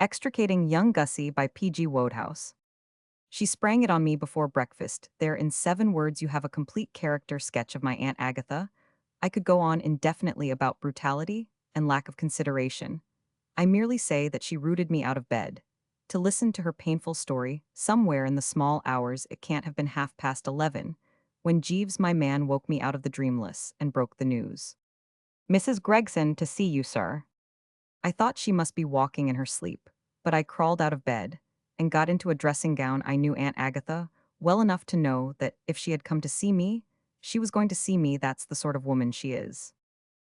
Extricating Young Gussie by P.G. Wodehouse. She sprang it on me before breakfast. There in 7 words you have a complete character sketch of my Aunt Agatha. I could go on indefinitely about brutality and lack of consideration. I merely say that she rooted me out of bed. To listen to her painful story, somewhere in the small hours it can't have been 11:30, when Jeeves my man woke me out of the dreamless and broke the news. "Mrs. Gregson to see you, sir." I thought she must be walking in her sleep, but I crawled out of bed and got into a dressing gown. I knew Aunt Agatha well enough to know that if she had come to see me, she was going to see me. That's the sort of woman she is.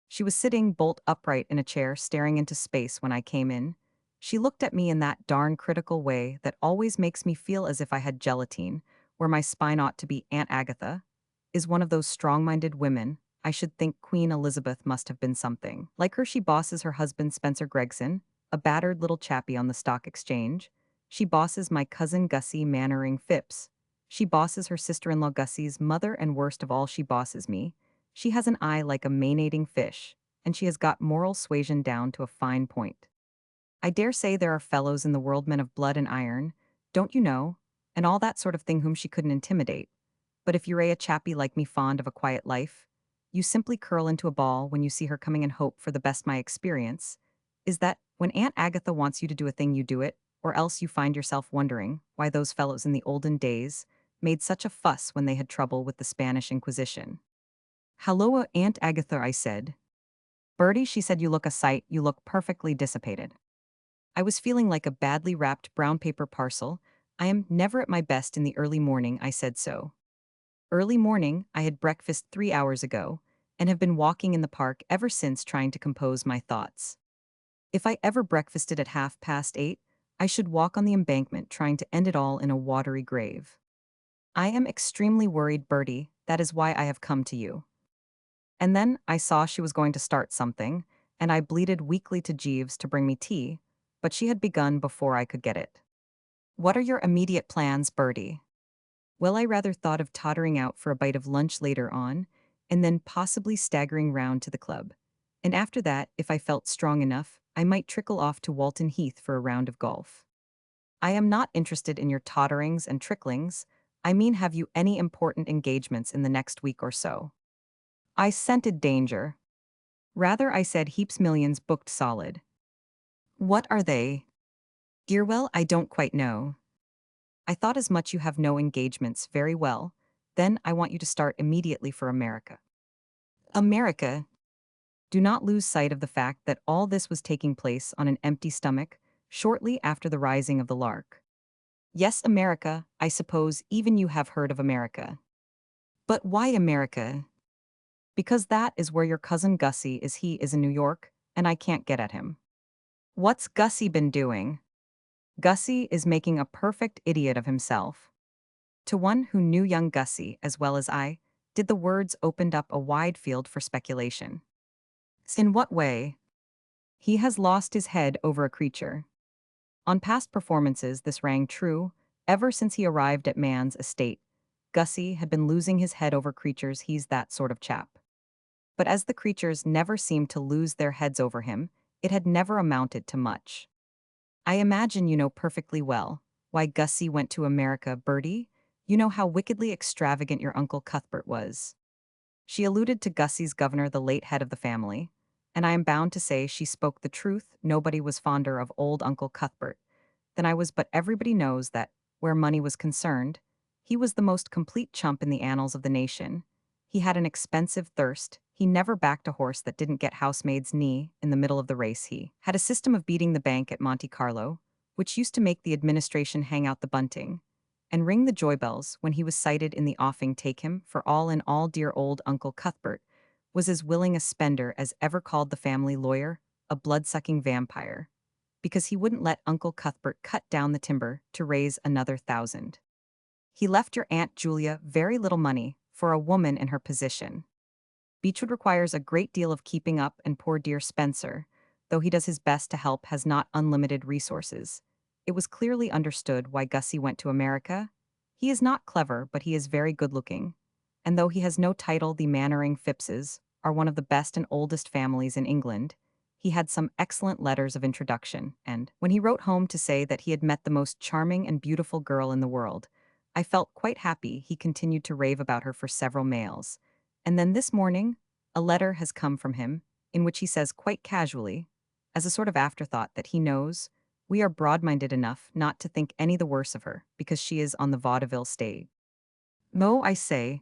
She was sitting bolt upright in a chair staring into space when I came in. She looked at me in that darn critical way that always makes me feel as if I had gelatine, where my spine ought to be. Aunt Agatha is one of those strong-minded women. I should think Queen Elizabeth must have been something. Like her, she bosses her husband Spencer Gregson, a battered little chappie on the stock exchange. She bosses my cousin Gussie Mannering Phipps. She bosses her sister-in-law Gussie's mother, and worst of all, she bosses me. She has an eye like a manating fish, and she has got moral suasion down to a fine point. I dare say there are fellows in the world, men of blood and iron, don't you know, and all that sort of thing, whom she couldn't intimidate. But if you're a chappie like me, fond of a quiet life, you simply curl into a ball when you see her coming and hope for the best. My experience is that when Aunt Agatha wants you to do a thing, you do it, or else you find yourself wondering why those fellows in the olden days made such a fuss when they had trouble with the Spanish Inquisition. "Hello, Aunt Agatha," I said. "Bertie," she said, "you look a sight, you look perfectly dissipated." I was feeling like a badly wrapped brown paper parcel. I am never at my best in the early morning. I said so. Early morning, I had breakfast 3 hours ago, and have been walking in the park ever since, trying to compose my thoughts. If I ever breakfasted at 8:30, I should walk on the embankment, trying to end it all in a watery grave. I am extremely worried, Bertie, that is why I have come to you. And then I saw she was going to start something, and I bleated weakly to Jeeves to bring me tea, but she had begun before I could get it. "What are your immediate plans, Bertie?" "Well, I rather thought of tottering out for a bite of lunch later on, and then possibly staggering round to the club. And after that, if I felt strong enough, I might trickle off to Walton Heath for a round of golf." "I am not interested in your totterings and tricklings. I mean, have you any important engagements in the next week or so?" I scented danger. "Rather," I said, "heaps, millions booked solid." "What are they?" "Dear, well, I don't quite know." "I thought as much. You have no engagements. Very well. Then I want you to start immediately for America." "America?" Do not lose sight of the fact that all this was taking place on an empty stomach, shortly after the rising of the lark. "Yes, America. I suppose even you have heard of America." "But why America?" "Because that is where your cousin Gussie is. He is in New York, and I can't get at him." "What's Gussie been doing?" "Gussie is making a perfect idiot of himself." To one who knew young Gussie as well as I, did the words opened up a wide field for speculation. "In what way?" "He has lost his head over a creature." On past performances this rang true. Ever since he arrived at man's estate, Gussie had been losing his head over creatures. He's that sort of chap. But as the creatures never seemed to lose their heads over him, it had never amounted to much. "I imagine you know perfectly well why Gussie went to America, Bertie. You know how wickedly extravagant your Uncle Cuthbert was." She alluded to Gussie's governor, the late head of the family, and I am bound to say she spoke the truth. Nobody was fonder of old Uncle Cuthbert than I was, but everybody knows that, where money was concerned, he was the most complete chump in the annals of the nation. He had an expensive thirst. He never backed a horse that didn't get housemaid's knee in the middle of the race. He had a system of beating the bank at Monte Carlo, which used to make the administration hang out the bunting and ring the joy bells when he was sighted in the offing. Take him for all in all, dear old Uncle Cuthbert was as willing a spender as ever called the family lawyer a blood-sucking vampire, because he wouldn't let Uncle Cuthbert cut down the timber to raise another 1,000. He left your Aunt Julia very little money for a woman in her position. Beechwood requires a great deal of keeping up, and poor dear Spencer, though he does his best to help, has not unlimited resources. It was clearly understood why Gussie went to America. He is not clever, but he is very good-looking, and though he has no title, the Mannering Phippses are one of the best and oldest families in England, he had some excellent letters of introduction, and when he wrote home to say that he had met the most charming and beautiful girl in the world, I felt quite happy he continued to rave about her for several mails. And then this morning, a letter has come from him, in which he says quite casually, as a sort of afterthought, that he knows we are broad-minded enough not to think any the worse of her because she is on the vaudeville stage. No, I say,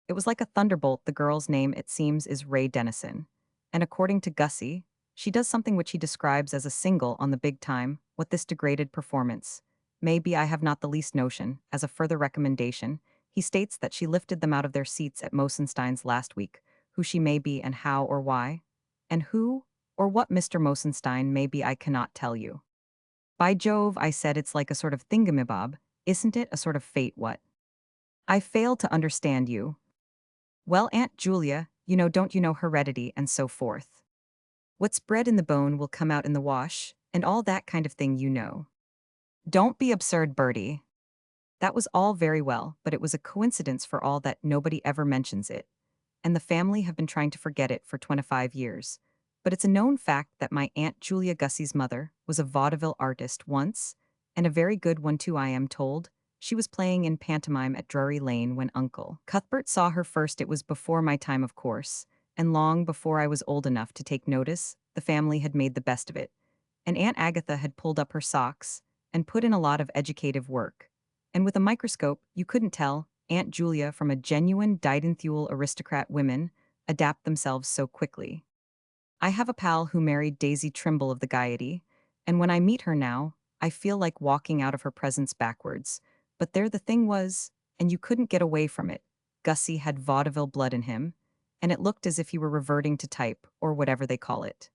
it was like a thunderbolt. The girl's name, it seems, is Ray Dennison. And according to Gussie, she does something which he describes as a single on the big time. What this degraded performance maybe I have not the least notion. As a further recommendation, he states that she lifted them out of their seats at Mosenstein's last week, who she may be and how or why. And who or what Mr. Mosenstein may be I cannot tell you. By Jove, I said, it's like a sort of thingamabob, isn't it? A sort of fate, what? I fail to understand you. Well, Aunt Julia, don't you know heredity and so forth. What's bred in the bone will come out in the wash, and all that kind of thing. Don't be absurd, Bertie. That was all very well, but it was a coincidence for all that nobody ever mentions it, and the family have been trying to forget it for 25 years. But it's a known fact that my Aunt Julia Gussie's mother was a vaudeville artist once, and a very good one too, I am told. She was playing in pantomime at Drury Lane when Uncle Cuthbert saw her first. It was before my time, of course, and long before I was old enough to take notice. The family had made the best of it, and Aunt Agatha had pulled up her socks and put in a lot of educative work. And with a microscope, you couldn't tell Aunt Julia from a genuine dyed-in-thule aristocrat. Women adapt themselves so quickly. I have a pal who married Daisy Trimble of the Gaiety, and when I meet her now, I feel like walking out of her presence backwards. But there the thing was, and you couldn't get away from it. Gussie had vaudeville blood in him, and it looked as if he were reverting to type, or whatever they call it.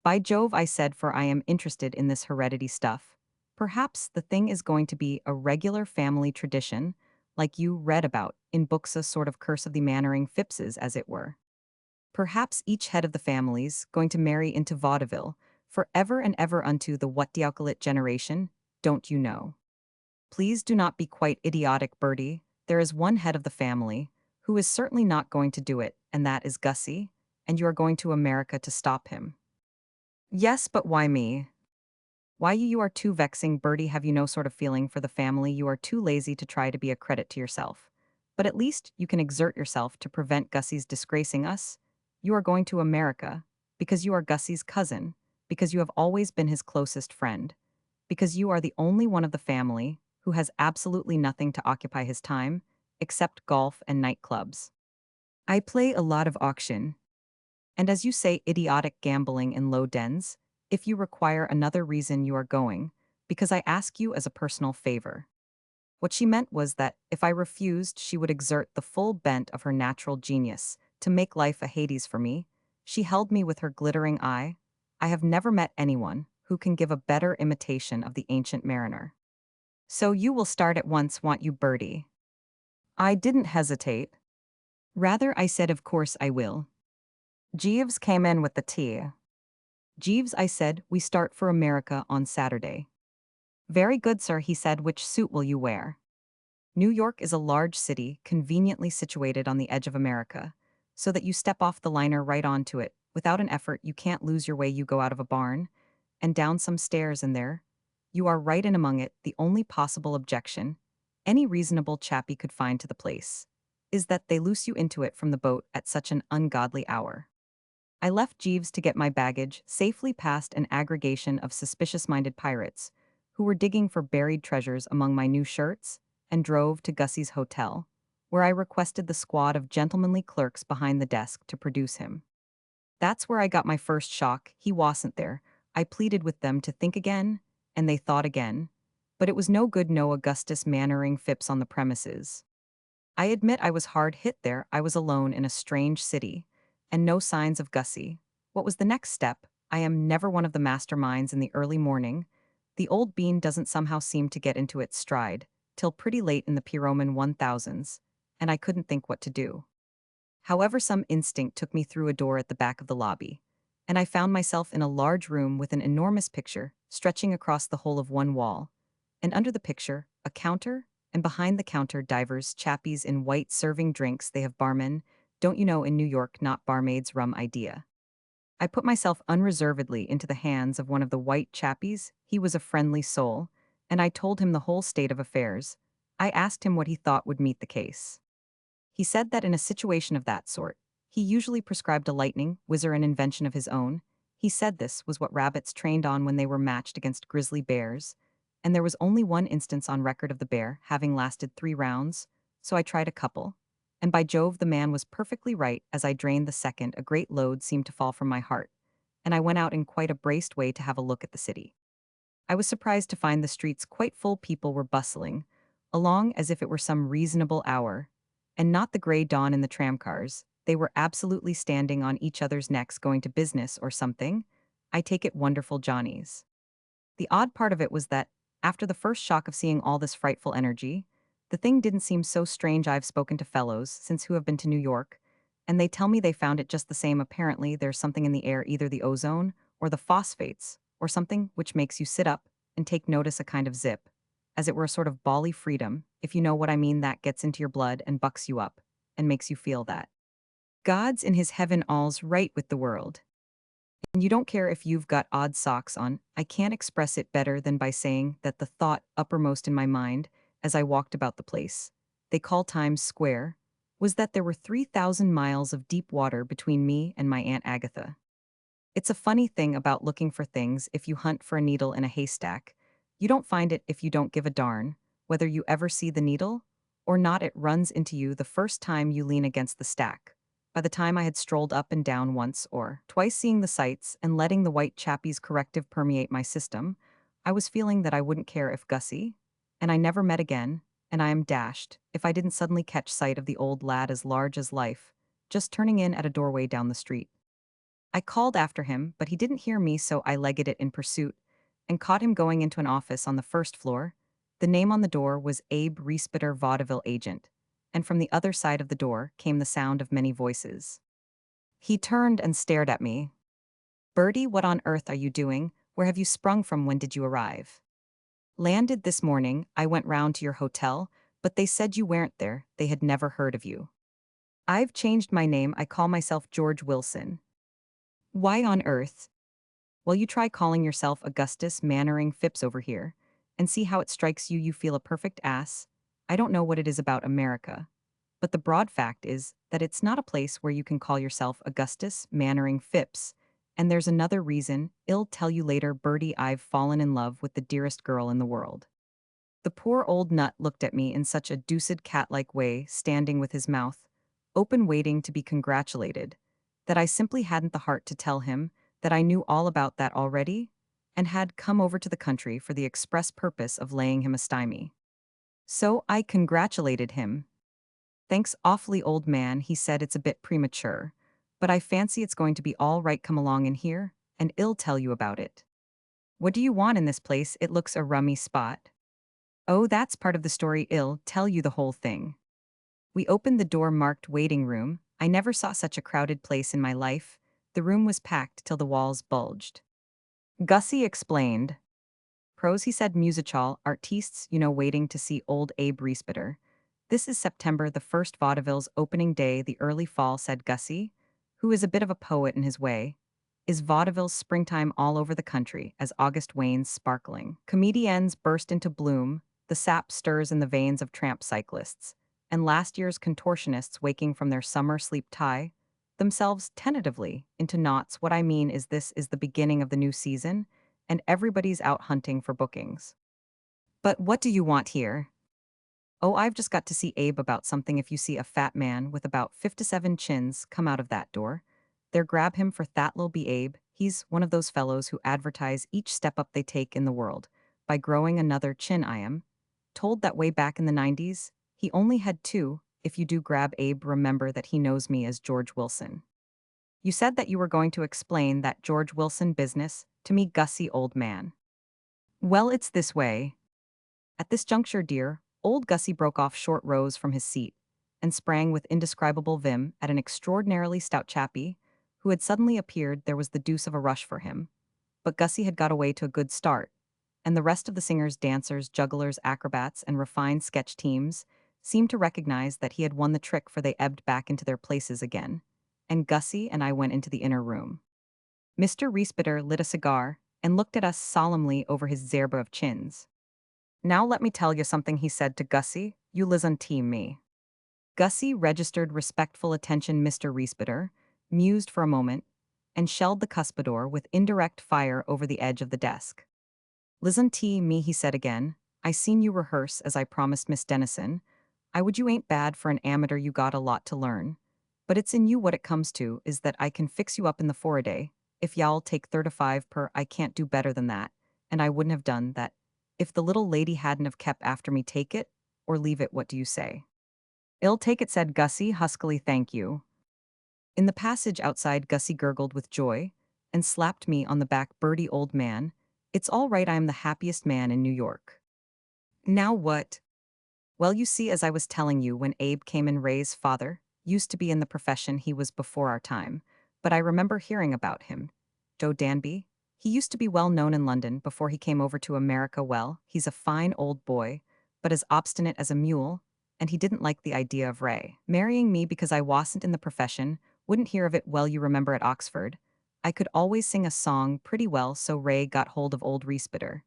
By Jove, I said, for I am interested in this heredity stuff. Perhaps the thing is going to be a regular family tradition, like you read about in books, a sort of curse of the Mannering Phippses, as it were. Perhaps each head of the family's going to marry into vaudeville, for ever and ever unto the what-diacolate generation, don't you know? Please do not be quite idiotic, Bertie. There is one head of the family who is certainly not going to do it, and that is Gussie, and you are going to America to stop him. Yes, but why me? Why you are too vexing, Bertie. Have you no sort of feeling for the family? You are too lazy to try to be a credit to yourself. But at least you can exert yourself to prevent Gussie's disgracing us. You are going to America because you are Gussie's cousin, because you have always been his closest friend, because you are the only one of the family who has absolutely nothing to occupy his time except golf and nightclubs. I play a lot of auction, and as you say, idiotic gambling in low dens. If you require another reason, you are going, because I ask you as a personal favor. What she meant was that if I refused, she would exert the full bent of her natural genius to make life a Hades for me. She held me with her glittering eye. I have never met anyone who can give a better imitation of the ancient mariner. So you will start at once, want you, Bertie? I didn't hesitate. Rather, I said, of course I will. Jeeves came in with the tea. Jeeves, I said, we start for America on Saturday. Very good, sir, he said. Which suit will you wear? New York is a large city, conveniently situated on the edge of America, so that you step off the liner right onto it. Without an effort, you can't lose your way. You go out of a barn, and down some stairs, and there you are right in among it. The only possible objection any reasonable chappie could find to the place is that they loose you into it from the boat at such an ungodly hour. I left Jeeves to get my baggage safely past an aggregation of suspicious-minded pirates who were digging for buried treasures among my new shirts, and drove to Gussie's hotel, where I requested the squad of gentlemanly clerks behind the desk to produce him. That's where I got my first shock. He wasn't there. I pleaded with them to think again, and they thought again. But it was no good. No Augustus Mannering Phipps on the premises. I admit I was hard hit there. I was alone in a strange city, and no signs of Gussie. What was the next step? I am never one of the masterminds in the early morning. The old bean doesn't somehow seem to get into its stride till pretty late in the Pyroman 1000s, and I couldn't think what to do. However, some instinct took me through a door at the back of the lobby, and I found myself in a large room with an enormous picture stretching across the whole of one wall, and under the picture, a counter, and behind the counter divers chappies in white serving drinks. They have barmen, don't you know, in New York, not barmaids. Rum idea. I put myself unreservedly into the hands of one of the white chappies. He was a friendly soul, and I told him the whole state of affairs. I asked him what he thought would meet the case. He said that in a situation of that sort, he usually prescribed a lightning, whizzer an invention of his own. He said this was what rabbits trained on when they were matched against grizzly bears, and there was only one instance on record of the bear having lasted 3 rounds, so I tried a couple. And by Jove, the man was perfectly right. As I drained the second, a great load seemed to fall from my heart, and I went out in quite a braced way to have a look at the city. I was surprised to find the streets quite full. People were bustling along as if it were some reasonable hour, and not the gray dawn in the tramcars. They were absolutely standing on each other's necks going to business or something. I take it wonderful Johnnies. The odd part of it was that, after the first shock of seeing all this frightful energy, the thing didn't seem so strange. I've spoken to fellows since who have been to New York, and they tell me they found it just the same. Apparently, there's something in the air, either the ozone or the phosphates, or something which makes you sit up and take notice, a kind of zip, as it were a sort of bally freedom, if you know what I mean, that gets into your blood and bucks you up and makes you feel that God's in his heaven all's right with the world. And you don't care if you've got odd socks on. I can't express it better than by saying that the thought uppermost in my mind, as I walked about the place they call Times Square, was that there were 3,000 miles of deep water between me and my Aunt Agatha. It's a funny thing about looking for things. If you hunt for a needle in a haystack, you don't find it if you don't give a darn whether you ever see the needle or not. It runs into you the first time you lean against the stack. By the time I had strolled up and down once or twice, seeing the sights and letting the white chappie's corrective permeate my system, I was feeling that I wouldn't care if Gussie and I never met again, and I am dashed if I didn't suddenly catch sight of the old lad, as large as life, just turning in at a doorway down the street. I called after him, but he didn't hear me, so I legged it in pursuit and caught him going into an office on the first floor. The name on the door was Abe Reespeter, vaudeville agent, and from the other side of the door came the sound of many voices. He turned and stared at me. "Bertie, what on earth are you doing? Where have you sprung from? When did you arrive?" "Landed this morning. I went round to your hotel, but they said you weren't there. They had never heard of you." "I've changed my name. I call myself George Wilson." "Why on earth?" "Well, you try calling yourself Augustus Mannering Phipps over here, and see how it strikes you. You feel a perfect ass. I don't know what it is about America, but the broad fact is that it's not a place where you can call yourself Augustus Mannering Phipps. And there's another reason. I'll tell you later, Bertie. I've fallen in love with the dearest girl in the world." The poor old nut looked at me in such a deuced cat-like way, standing with his mouth open waiting to be congratulated, that I simply hadn't the heart to tell him that I knew all about that already and had come over to the country for the express purpose of laying him a stymie. So I congratulated him. "Thanks awfully, old man," he said. "It's a bit premature, but I fancy it's going to be all right. Come along in here, and I'll tell you about it." "What do you want in this place? It looks a rummy spot." "Oh, that's part of the story. I'll tell you the whole thing." We opened the door marked waiting room. I never saw such a crowded place in my life. The room was packed till the walls bulged. Gussie explained. "Prose," he said, "musical artistes, waiting to see old Abe Reespeter. This is September, the first vaudeville's opening day, the early fall," said Gussie, who is a bit of a poet in his way. "Is vaudeville's springtime all over the country, as August wanes sparkling. Comedians burst into bloom, the sap stirs in the veins of tramp cyclists, and last year's contortionists, waking from their summer sleep, tie themselves tentatively into knots. What I mean is, this is the beginning of the new season, and everybody's out hunting for bookings." "But what do you want here?" "Oh, I've just got to see Abe about something. If you see a fat man with about 57 chins come out of that door, there grab him, for that'll be Abe. He's one of those fellows who advertise each step up they take in the world by growing another chin. I am told that way back in the 90s, he only had two. If you do grab Abe, remember that he knows me as George Wilson." "You said that you were going to explain that George Wilson business to me, Gussie, old man." "Well, it's this way." At this juncture, dear, old Gussie broke off short, rose from his seat, and sprang with indescribable vim at an extraordinarily stout chappie who had suddenly appeared. There was the deuce of a rush for him, but Gussie had got away to a good start, and the rest of the singers, dancers, jugglers, acrobats, and refined sketch teams seemed to recognize that he had won the trick, for they ebbed back into their places again, and Gussie and I went into the inner room. Mr. Riespiter lit a cigar and looked at us solemnly over his zerba of chins. Now let me tell you something, he said to Gussie. You listen to me. Gussie registered respectful attention. Mr. Riespiter mused for a moment and shelled the cuspidor with indirect fire over the edge of the desk. Listen to me, he said again. I seen you rehearse as I promised Miss Dennison. I would you ain't bad for an amateur, you got a lot to learn. But it's in you what it comes to is that I can fix you up in the four-a-day. If y'all take 35 per, I can't do better than that, and I wouldn't have done that. If the little lady hadn't have kept after me, take it, or leave it, what do you say? I'll take it, said Gussie huskily, thank you. In the passage outside, Gussie gurgled with joy and slapped me on the back. Birdie, old man, it's all right, I am the happiest man in New York. Now what? Well, you see, as I was telling you, when Abe came in, Ray's father used to be in the profession. He was before our time, but I remember hearing about him. Joe Danby? He used to be well known in London before he came over to America. Well, he's a fine old boy, but as obstinate as a mule, and he didn't like the idea of Ray marrying me because I wasn't in the profession, wouldn't hear of it. Well, you remember at Oxford, I could always sing a song pretty well, so Ray got hold of old Riespiter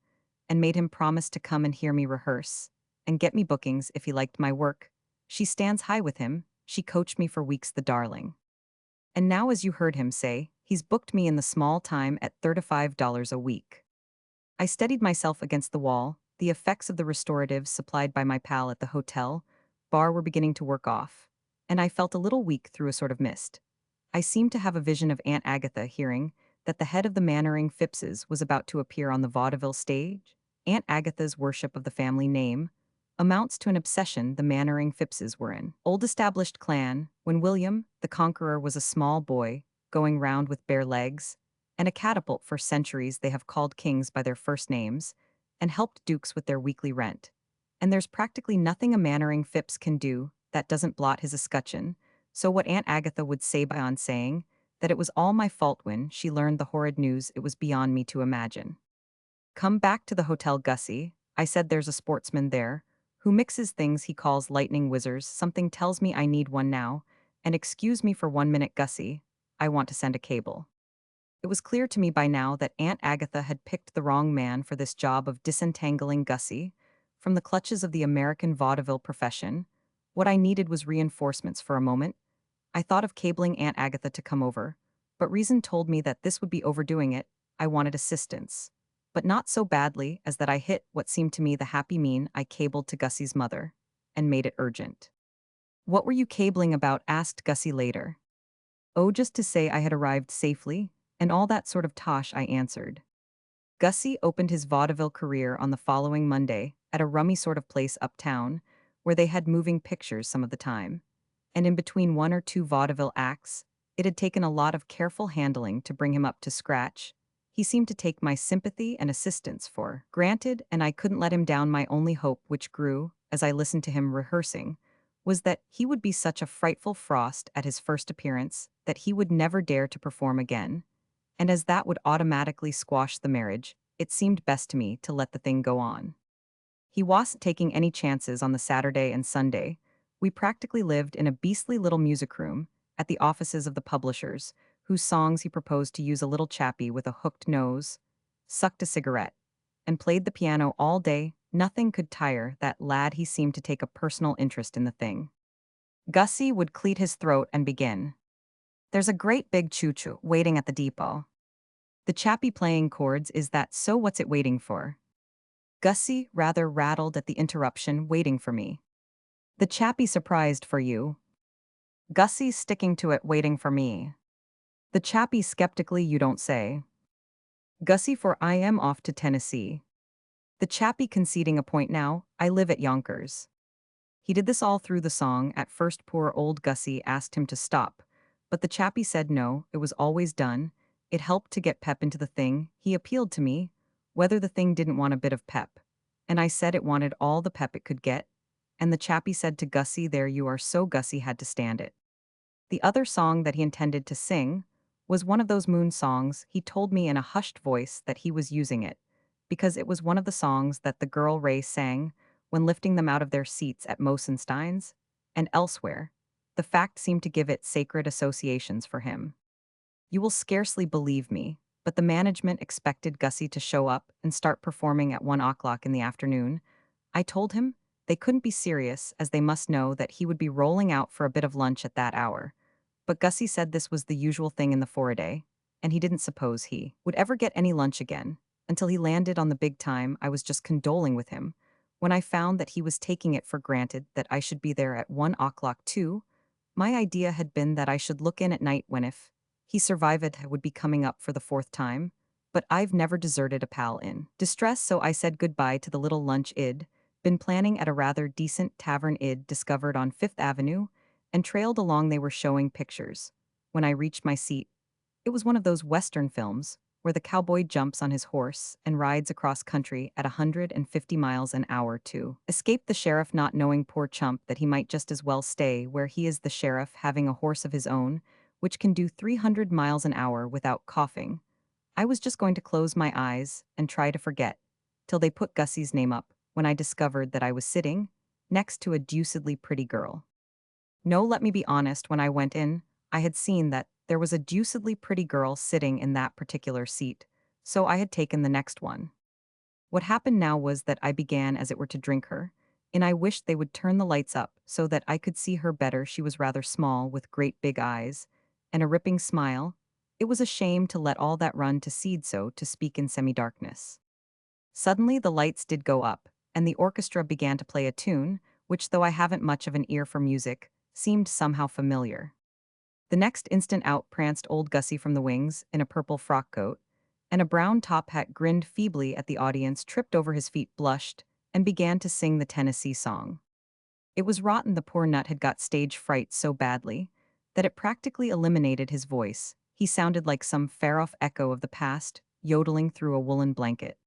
and made him promise to come and hear me rehearse and get me bookings if he liked my work. She stands high with him. She coached me for weeks, the darling. And now, as you heard him say, he's booked me in the small time at $35 a week. I steadied myself against the wall. The effects of the restoratives supplied by my pal at the hotel bar were beginning to work off, and I felt a little weak through a sort of mist. I seemed to have a vision of Aunt Agatha hearing that the head of the Mannering Phippses was about to appear on the vaudeville stage. Aunt Agatha's worship of the family name amounts to an obsession the Mannering Phippses were in. Old established clan, when William, the Conqueror, was a small boy, going round with bare legs, and a catapult. For centuries they have called kings by their first names, and helped dukes with their weekly rent. And there's practically nothing a Mannering Phipps can do that doesn't blot his escutcheon, so what Aunt Agatha would say beyond saying that it was all my fault when she learned the horrid news, it was beyond me to imagine. Come back to the hotel, Gussie. I said there's a sportsman there who mixes things he calls lightning whizzers. Something tells me I need one now, and excuse me for 1 minute, Gussie. I want to send a cable. It was clear to me by now that Aunt Agatha had picked the wrong man for this job of disentangling Gussie from the clutches of the American vaudeville profession. What I needed was reinforcements. For a moment, I thought of cabling Aunt Agatha to come over, but reason told me that this would be overdoing it. I wanted assistance, but not so badly as that I hit what seemed to me the happy mean. I cabled to Gussie's mother and made it urgent. What were you cabling about? Asked Gussie later. Oh, just to say I had arrived safely, and all that sort of tosh, I answered. Gussie opened his vaudeville career on the following Monday at a rummy sort of place uptown, where they had moving pictures some of the time. And in between one or two vaudeville acts, it had taken a lot of careful handling to bring him up to scratch. He seemed to take my sympathy and assistance for granted, and I couldn't let him down. My only hope, which grew as I listened to him rehearsing, was that he would be such a frightful frost at his first appearance that he would never dare to perform again. And as that would automatically squash the marriage, it seemed best to me to let the thing go on. He wasn't taking any chances on the Saturday and Sunday. We practically lived in a beastly little music room at the offices of the publishers, whose songs he proposed to use. A little chappie with a hooked nose sucked a cigarette and played the piano all day. Nothing could tire that lad. He seemed to take a personal interest in the thing. Gussie would cleat his throat and begin. There's a great big choo-choo waiting at the depot. The chappie playing chords, is that so? What's it waiting for? Gussie, rather rattled at the interruption, waiting for me. The chappie surprised for you. Gussie, sticking to it, waiting for me. The chappie skeptically, you don't say. Gussie, for I am off to Tennessee. The chappie conceding a point. Now, I live at Yonkers. He did this all through the song. At first poor old Gussie asked him to stop, but the chappie said no, it was always done. It helped to get pep into the thing. He appealed to me, whether the thing didn't want a bit of pep. And I said it wanted all the pep it could get. And the chappie said to Gussie, there you are. So Gussie had to stand it. The other song that he intended to sing was one of those moon songs. He told me in a hushed voice that he was using it because it was one of the songs that the girl Ray sang when lifting them out of their seats at Mosenstein's and elsewhere. The fact seemed to give it sacred associations for him. You will scarcely believe me, but the management expected Gussie to show up and start performing at 1 o'clock in the afternoon. I told him they couldn't be serious as they must know that he would be rolling out for a bit of lunch at that hour. But Gussie said this was the usual thing in the foray, and he didn't suppose he would ever get any lunch again. Until he landed on the big time, I was just condoling with him. When I found that he was taking it for granted that I should be there at 1 o'clock too, my idea had been that I should look in at night when if he survived it would be coming up for the fourth time. But I've never deserted a pal in distress, so I said goodbye to the little lunch id, been planning at a rather decent tavern id discovered on Fifth Avenue, and trailed along they were showing pictures. When I reached my seat, it was one of those Western films where the cowboy jumps on his horse and rides across country at 150 miles an hour to escape the sheriff, not knowing, poor chump, that he might just as well stay where he is, the sheriff having a horse of his own, which can do 300 miles an hour without coughing. I was just going to close my eyes and try to forget, till they put Gussie's name up, when I discovered that I was sitting next to a deucedly pretty girl. No, let me be honest, when I went in, I had seen that there was a deucedly pretty girl sitting in that particular seat, so I had taken the next one. What happened now was that I began, as it were, to drink her, and I wished they would turn the lights up so that I could see her better. She was rather small, with great big eyes, and a ripping smile. It was a shame to let all that run to seed, so to speak, in semi-darkness. Suddenly the lights did go up, and the orchestra began to play a tune, which, though I haven't much of an ear for music, seemed somehow familiar. The next instant out pranced old Gussie from the wings, in a purple frock coat, and a brown top hat, grinned feebly at the audience, tripped over his feet, blushed, and began to sing the Tennessee song. It was rotten. The poor nut had got stage fright so badly that it practically eliminated his voice. He sounded like some far-off echo of the past, yodeling through a woolen blanket.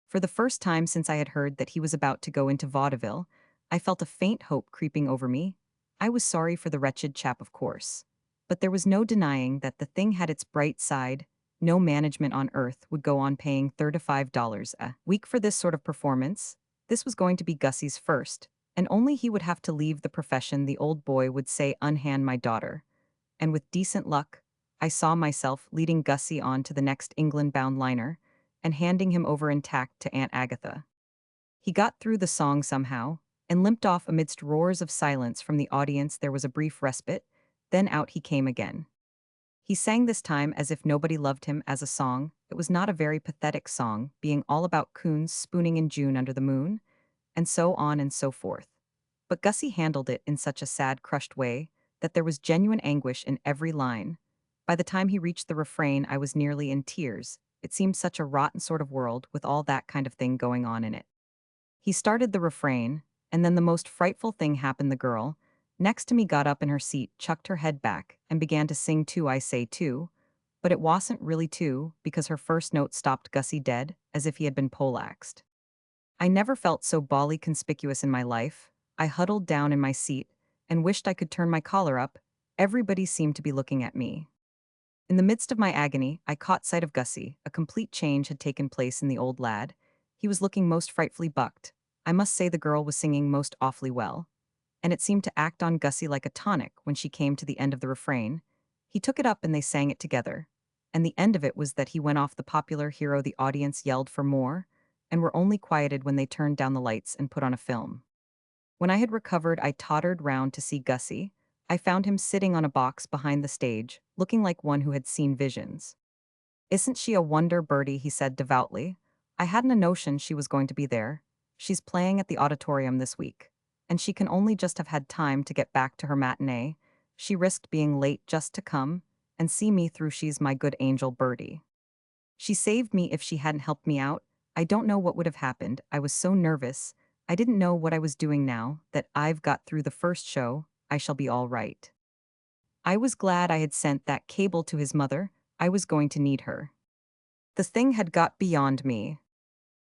For the first time since I had heard that he was about to go into vaudeville, I felt a faint hope creeping over me. I was sorry for the wretched chap, of course. But there was no denying that the thing had its bright side. No management on earth would go on paying $35 a week for this sort of performance. This was going to be Gussie's first, and only he would have to leave the profession. The old boy would say, "Unhand my daughter." And with decent luck, I saw myself leading Gussie on to the next England-bound liner and handing him over intact to Aunt Agatha. He got through the song somehow and limped off amidst roars of silence from the audience. There was a brief respite, then out he came again. He sang this time as if nobody loved him as a song. It was not a very pathetic song, being all about coons spooning in June under the moon, and so on and so forth. But Gussie handled it in such a sad, crushed way that there was genuine anguish in every line. By the time he reached the refrain, I was nearly in tears. It seemed such a rotten sort of world with all that kind of thing going on in it. He started the refrain, and then the most frightful thing happened. The girl next to me got up in her seat, chucked her head back, and began to sing too. I say too, but it wasn't really too, because her first note stopped Gussie dead, as if he had been poleaxed. I never felt so bally conspicuous in my life. I huddled down in my seat and wished I could turn my collar up. Everybody seemed to be looking at me. In the midst of my agony, I caught sight of Gussie. A complete change had taken place in the old lad. He was looking most frightfully bucked. I must say the girl was singing most awfully well, and it seemed to act on Gussie like a tonic. When she came to the end of the refrain, he took it up and they sang it together. And the end of it was that he went off the popular hero. The audience yelled for more, and were only quieted when they turned down the lights and put on a film. When I had recovered, I tottered round to see Gussie. I found him sitting on a box behind the stage, looking like one who had seen visions. "Isn't she a wonder, Bertie?" he said devoutly. "I hadn't a notion she was going to be there. She's playing at the auditorium this week, and she can only just have had time to get back to her matinee. She risked being late just to come and see me through. She's my good angel, Bertie. She saved me. If she hadn't helped me out, I don't know what would have happened. I was so nervous. I didn't know what I was doing. Now that I've got through the first show, I shall be all right." I was glad I had sent that cable to his mother. I was going to need her. The thing had got beyond me.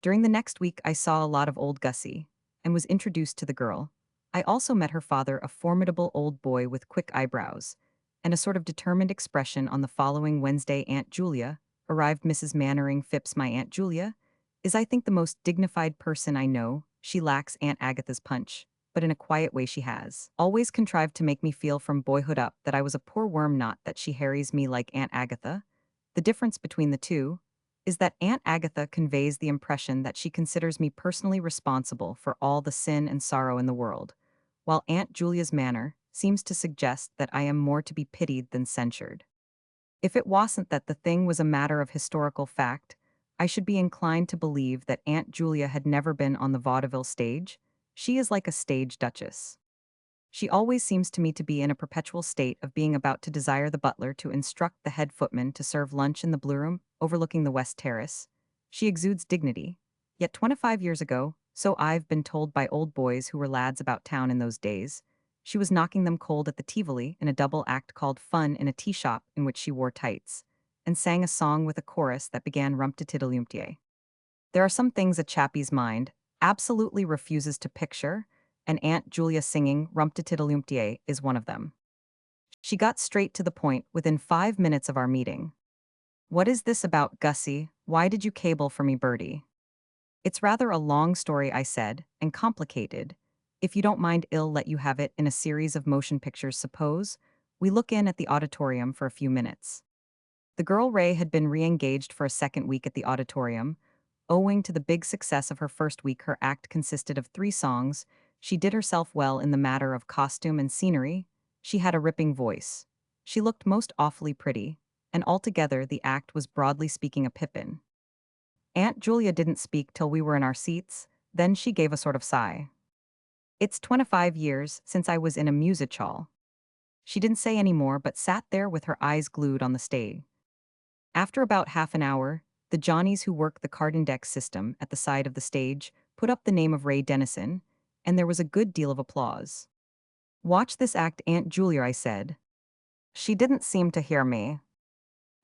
During the next week, I saw a lot of old Gussie and was introduced to the girl. I also met her father, a formidable old boy with quick eyebrows and a sort of determined expression. On the following Wednesday, Aunt Julia arrived. Mrs. Mannering Phipps, my Aunt Julia, is, I think, the most dignified person I know. She lacks Aunt Agatha's punch. but in a quiet way she has always contrived to make me feel from boyhood up that I was a poor worm, not that she harries me like Aunt Agatha. The difference between the two is that Aunt Agatha conveys the impression that she considers me personally responsible for all the sin and sorrow in the world, while Aunt Julia's manner seems to suggest that I am more to be pitied than censured. If it wasn't that the thing was a matter of historical fact, I should be inclined to believe that Aunt Julia had never been on the vaudeville stage. She is like a stage duchess. She always seems to me to be in a perpetual state of being about to desire the butler to instruct the head footman to serve lunch in the blue room overlooking the West Terrace. She exudes dignity. Yet 25 years ago, so I've been told by old boys who were lads about town in those days, she was knocking them cold at the Tivoli in a double act called Fun in a Tea Shop in which she wore tights, and sang a song with a chorus that began Rumptitiddlyumpty. There are some things a chappie's mind absolutely refuses to picture, and Aunt Julia singing Rumptitiddlyumpty is one of them. She got straight to the point within 5 minutes of our meeting. "What is this about, Gussie? Why did you cable for me, Bertie?" "It's rather a long story," I said, "and complicated. If you don't mind, I'll let you have it in a series of motion pictures. Suppose we look in at the auditorium for a few minutes." The girl Ray had been re-engaged for a second week at the auditorium. Owing to the big success of her first week, her act consisted of 3 songs. She did herself well in the matter of costume and scenery. She had a ripping voice. She looked most awfully pretty, and altogether the act was broadly speaking a pippin. Aunt Julia didn't speak till we were in our seats, then she gave a sort of sigh. "It's 25 years since I was in a music hall." She didn't say any more but sat there with her eyes glued on the stage. After about half an hour, the Johnnies who work the card index system at the side of the stage put up the name of Ray Dennison, and there was a good deal of applause. "Watch this act, Aunt Julia," I said. She didn't seem to hear me.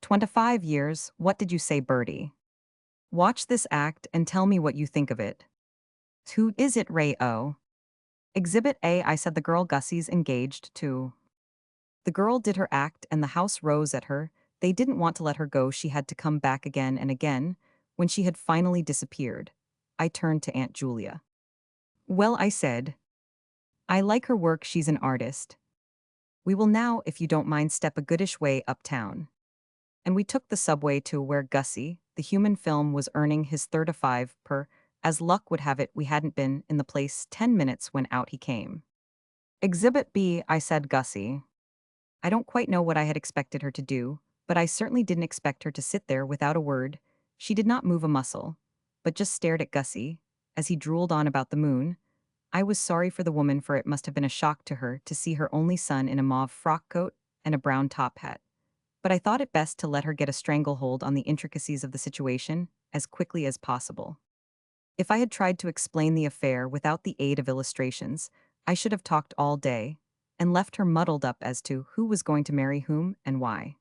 "25 years, what did you say, Bertie? Watch this act and tell me what you think of it." "Who is it, Ray O?" "Exhibit A," I said. "The girl Gussie's engaged to." The girl did her act and the house rose at her. They didn't want to let her go. She had to come back again and again. When she had finally disappeared, I turned to Aunt Julia. "Well," I said, "I like her work. She's an artist. We will now, if you don't mind, step a goodish way uptown." And we took the subway to where Gussie, the human film, was earning his third of 5 per. As luck would have it, we hadn't been in the place 10 minutes when out he came. "Exhibit B," I said. "Gussie." I don't quite know what I had expected her to do, but I certainly didn't expect her to sit there without a word. She did not move a muscle, but just stared at Gussie as he drooled on about the moon. I was sorry for the woman, for it must have been a shock to her to see her only son in a mauve frock coat and a brown top hat. But I thought it best to let her get a stranglehold on the intricacies of the situation as quickly as possible. If I had tried to explain the affair without the aid of illustrations, I should have talked all day and left her muddled up as to who was going to marry whom and why.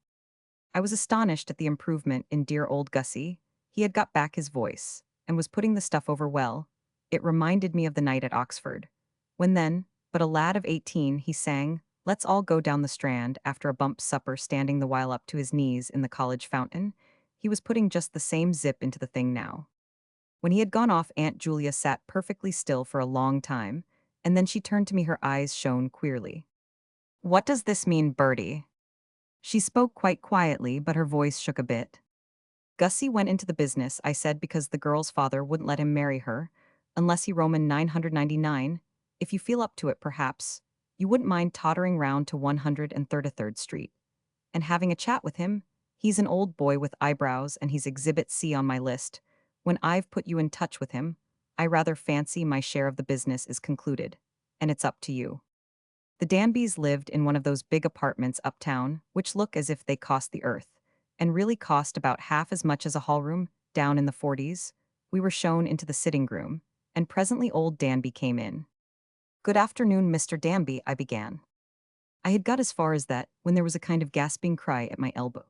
I was astonished at the improvement in dear old Gussie. He had got back his voice and was putting the stuff over well. It reminded me of the night at Oxford, when then, but a lad of 18, he sang, "Let's all go down the Strand," after a bump supper, standing the while up to his knees in the college fountain. He was putting just the same zip into the thing now. When he had gone off, Aunt Julia sat perfectly still for a long time, and then she turned to me. Her eyes shone queerly. "What does this mean, Bertie?" She spoke quite quietly, but her voice shook a bit. "Gussie went into the business," I said, "because the girl's father wouldn't let him marry her, unless he Roman 999. If you feel up to it, perhaps you wouldn't mind tottering round to 133rd Street and having a chat with him. He's an old boy with eyebrows, and he's Exhibit C on my list. When I've put you in touch with him, I rather fancy my share of the business is concluded, and it's up to you." The Danbys lived in one of those big apartments uptown, which look as if they cost the earth, and really cost about half as much as a hallroom down in the 40s. We were shown into the sitting room, and presently old Danby came in. "Good afternoon, Mr. Danby," I began. I had got as far as that when there was a kind of gasping cry at my elbow.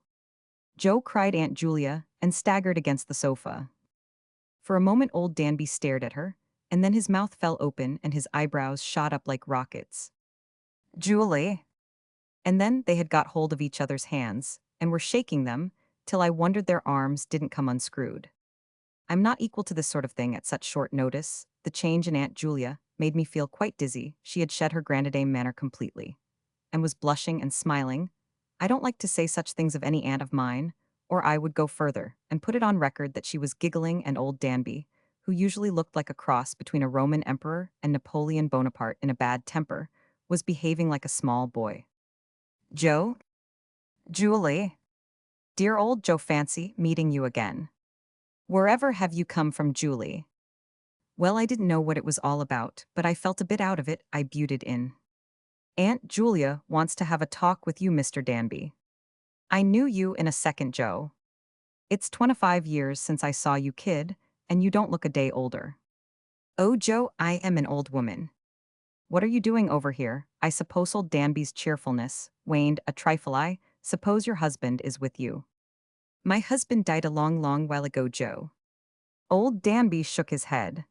"Joe!" cried Aunt Julia, and staggered against the sofa. For a moment old Danby stared at her, and then his mouth fell open and his eyebrows shot up like rockets. "Julie!" And then they had got hold of each other's hands, and were shaking them, till I wondered their arms didn't come unscrewed. I'm not equal to this sort of thing at such short notice. The change in Aunt Julia made me feel quite dizzy. She had shed her grande dame manner completely, and was blushing and smiling. I don't like to say such things of any aunt of mine, or I would go further and put it on record that she was giggling, and old Danby, who usually looked like a cross between a Roman emperor and Napoleon Bonaparte in a bad temper, was behaving like a small boy. Joe? Julie? Dear old Joe, fancy meeting you again. Wherever have you come from, Julie? Well, I didn't know what it was all about, but I felt a bit out of it. I butted in. Aunt Julia wants to have a talk with you, Mr. Danby. I knew you in a second, Joe. It's 25 years since I saw you, kid, and you don't look a day older. Oh, Joe, I am an old woman. What are you doing over here? I suppose old Danby's cheerfulness waned a trifle. I suppose your husband is with you. My husband died a long, long while ago, Joe. Old Danby shook his head.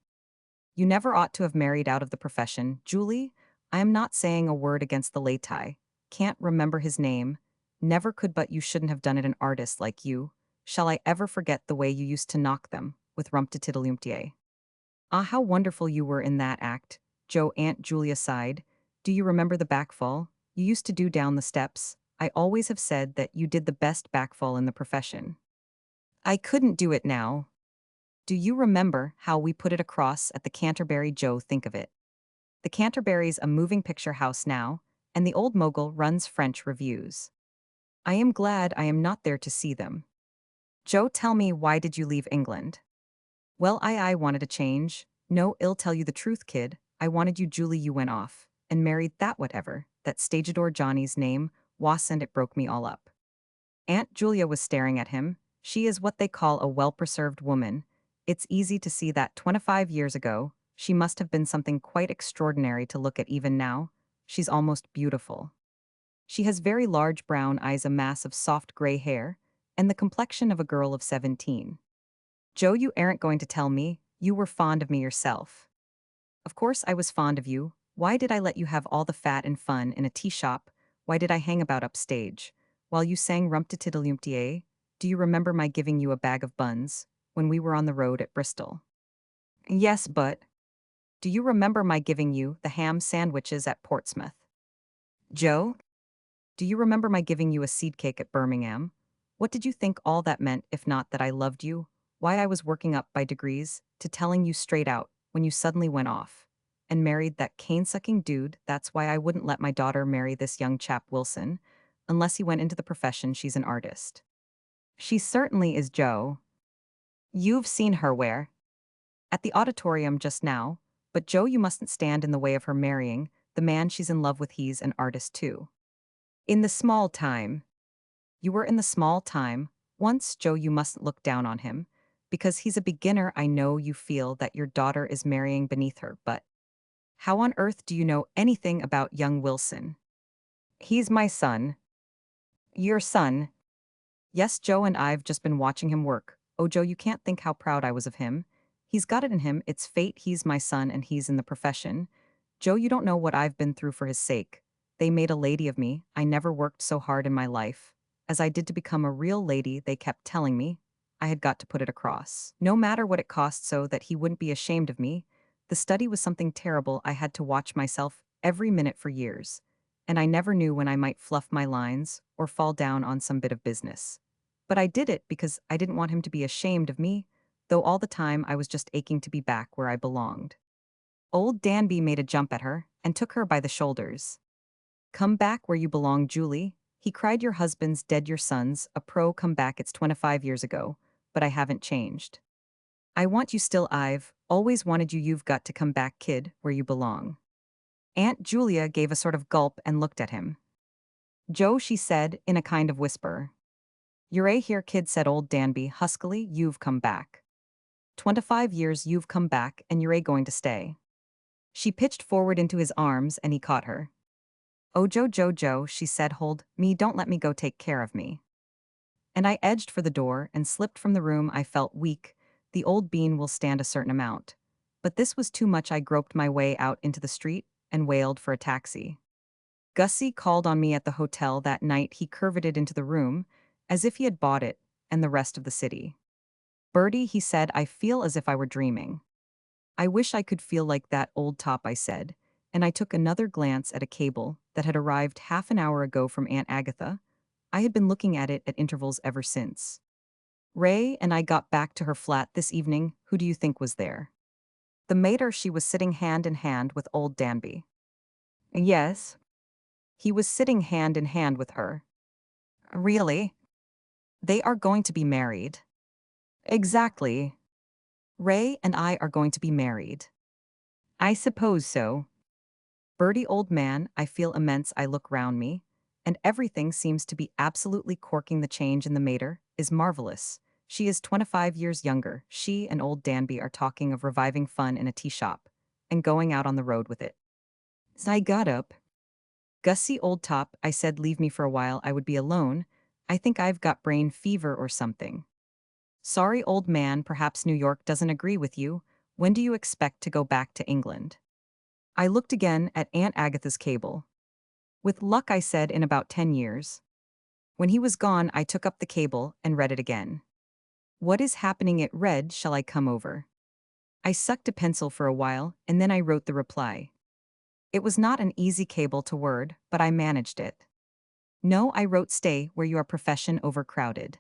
You never ought to have married out of the profession, Julie. I am not saying a word against the laity. Can't remember his name. Never could, but you shouldn't have done it, an artist like you. Shall I ever forget the way you used to knock them, with rumptitiddlyumptier? Ah, how wonderful you were in that act, Joe. Aunt Julia sighed. Do you remember the backfall you used to do down the steps? I always have said that you did the best backfall in the profession. I couldn't do it now. Do you remember how we put it across at the Canterbury, Joe? Think of it. The Canterbury's a moving picture house now, and the old mogul runs French reviews. I am glad I am not there to see them. Joe, tell me, why did you leave England? Well, I wanted a change. No, I'll tell you the truth, kid. I wanted you, Julie. You went off and married that whatever, that stageador Johnny's name was, and it broke me all up. Aunt Julia was staring at him. She is what they call a well-preserved woman. It's easy to see that 25 years ago, she must have been something quite extraordinary to look at even now. She's almost beautiful. She has very large brown eyes, a mass of soft gray hair, and the complexion of a girl of 17. Joe, you aren't going to tell me you were fond of me yourself. Of course I was fond of you. Why did I let you have all the fat and fun in a tea shop? Why did I hang about upstage while you sang rumptitiddlyumptier? Do you remember my giving you a bag of buns when we were on the road at Bristol? Yes, but do you remember my giving you the ham sandwiches at Portsmouth? Joe, do you remember my giving you a seed cake at Birmingham? What did you think all that meant, if not that I loved you? Why, I was working up by degrees to telling you straight out when you suddenly went off and married that cane-sucking dude. That's why I wouldn't let my daughter marry this young chap Wilson, unless he went into the profession. She's an artist. She certainly is, Joe. You've seen her where? At the auditorium just now. But Joe, you mustn't stand in the way of her marrying the man she's in love with. He's an artist too. In the small time. You were in the small time once, Joe. You mustn't look down on him, because he's a beginner. I know you feel that your daughter is marrying beneath her, but how on earth do you know anything about young Wilson? He's my son. Your son? Yes, Joe, and I've just been watching him work. Oh, Joe, you can't think how proud I was of him. He's got it in him. It's fate. He's my son and he's in the profession. Joe, you don't know what I've been through for his sake. They made a lady of me. I never worked so hard in my life as I did to become a real lady. They kept telling me I had got to put it across, no matter what it cost, so that he wouldn't be ashamed of me. The study was something terrible. I had to watch myself every minute for years, and I never knew when I might fluff my lines or fall down on some bit of business. But I did it because I didn't want him to be ashamed of me, though all the time I was just aching to be back where I belonged. Old Danby made a jump at her and took her by the shoulders. Come back where you belong, Julie, he cried. Your husband's dead, your son's a pro. Come back. It's 25 years ago, but I haven't changed. I want you still. I've always wanted you. You've got to come back, kid, where you belong. Aunt Julia gave a sort of gulp and looked at him. Joe, she said, in a kind of whisper. You're here, kid, said old Danby huskily. You've come back. 25 years you've come back, and you're going to stay. She pitched forward into his arms, and he caught her. Oh, Joe, Joe, Joe, she said, hold me, don't let me go, take care of me. And I edged for the door and slipped from the room. I felt weak. The old bean will stand a certain amount. But this was too much. I groped my way out into the street and wailed for a taxi. Gussie called on me at the hotel that night. He curveted into the room as if he had bought it and the rest of the city. Bertie, he said, I feel as if I were dreaming. I wish I could feel like that old top, I said, and I took another glance at a cable that had arrived half an hour ago from Aunt Agatha. I had been looking at it at intervals ever since. Ray and I got back to her flat this evening. Who do you think was there? The mater. She was sitting hand in hand with old Danby. Yes. He was sitting hand in hand with her. Really? They are going to be married. Exactly. Ray and I are going to be married. I suppose so. Bertie, old man, I feel immense. I look round me, and everything seems to be absolutely corking. The change in the mater is marvelous. She is 25 years younger. She and old Danby are talking of reviving fun in a tea shop and going out on the road with it. So I got up. Gussie, old top, I said, leave me for a while. I would be alone. I think I've got brain fever or something. Sorry, old man, perhaps New York doesn't agree with you. When do you expect to go back to England? I looked again at Aunt Agatha's cable. With luck, I said, in about 10 years. When he was gone, I took up the cable and read it again. What is happening? It read, shall I come over? I sucked a pencil for a while, and then I wrote the reply. It was not an easy cable to word, but I managed it. No, I wrote, stay where you are, profession overcrowded.